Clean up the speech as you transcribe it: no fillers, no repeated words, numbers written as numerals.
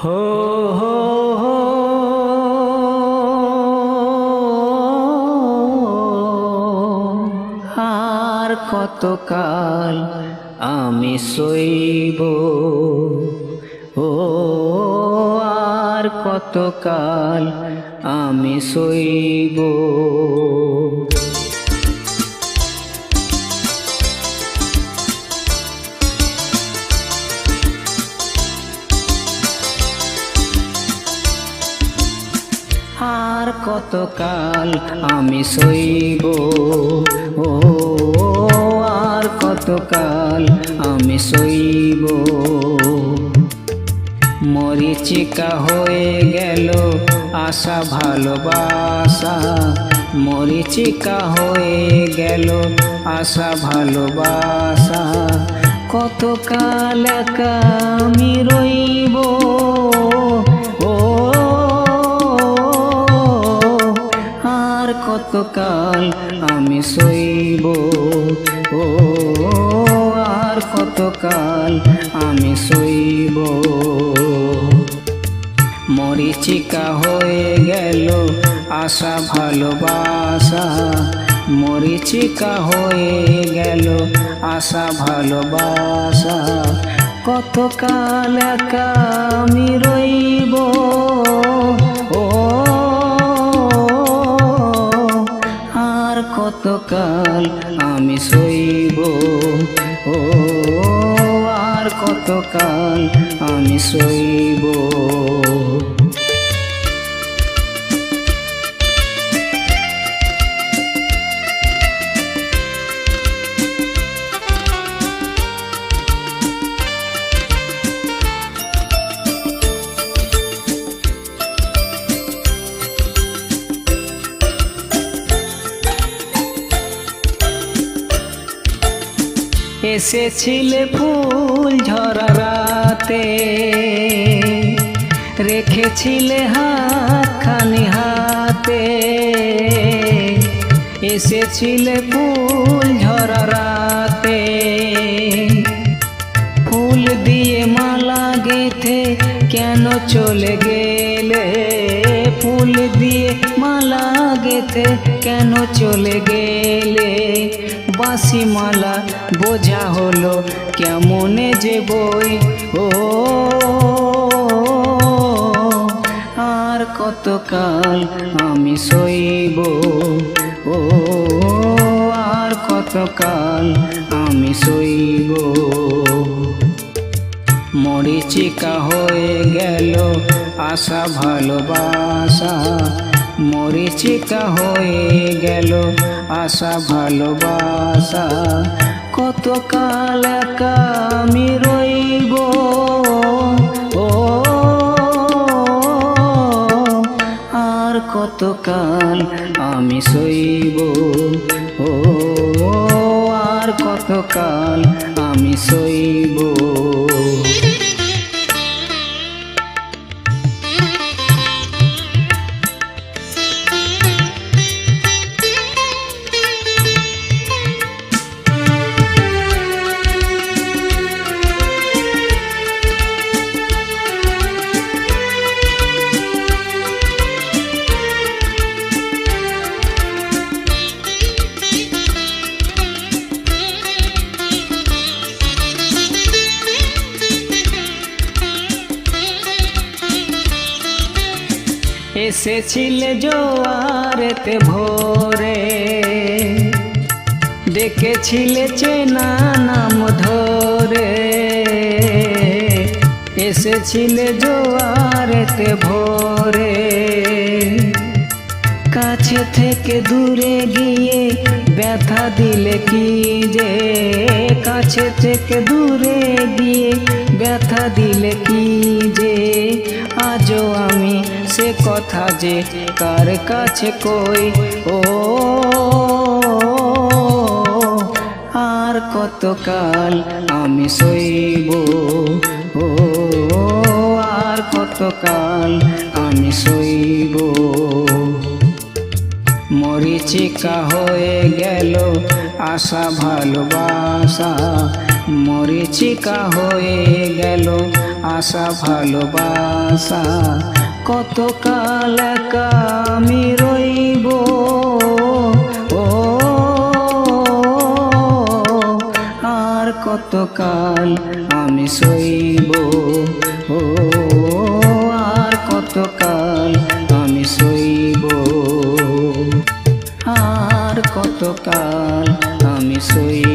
হো হো হো আর কতকাল আমি সইব, ও আর কতকাল আমি সইব। আর কতকাল আমি সইব, ও আর কতকাল আমি সইব। মরিচিকা হয়ে গেল আশা ভালোবাসা, মরিচিকা হয়ে গেল আশা ভালোবাসা। কতকাল একা আমি রইব, ও আর কতকাল আমি সইব, ও আর কতকাল আমি সইব। মরিচিকা হয়ে গেল আশা ভালোবাসা, মরিচিকা হয়ে গেল আশা ভালোবাসা। কতকাল একা আমি রইব, ও আর কতকাল আমি সইব, ও আর কতকাল আমি সইব। এসেছিলে ফুল ঝরা রাতে, রেখেছিলে হাতখানি হাতে। এসেছিলে ফুল ঝরা রাতে, ফুল দিয়ে মালা গেঁথে কেন চলে গেলে, ফুল দিয়ে মালা গেঁথে কেন চলে গেলে। বাঁশি মালা বোঝা হলো কেমনে যে বই, ও আর কতকাল আমি সইব, ও আর কতকাল আমি সইব। মরিচিকা হয়ে গেল আশা ভালোবাসা, মরিচিকা হয়ে গেল আশা ভালোবাসা। কতকাল একা আমি রইব, ও আর কতকাল আমি সইব, ও আর কতকাল আমি সইব। এসেছিলে জোয়ারেতে ভোরে, ডেকেছিলে চেনা নাম ধরে। এসেছিলে জোয়ারেতে ভোরে, কাছে থেকে দূরে গিয়ে ব্যথা দিলে কি যে, কাছে থেকে দূরে গিয়ে ব্যথা দিলে কি যে। আজও আমি সে কথা যে কার কাছে কই, ও আর কতকাল আমি সইব, ও আর কতকাল আমি সইব। মরিচিকা হয়ে গেল আশা ভালোবাসা, মরীচিকা হয়ে গেল আশা ভালোবাসা, কতকাল একা আমি রইব, ও আর কতকাল আমি সইব, ও আর কতকাল আমি সইব, আর কতকাল আমি সইব।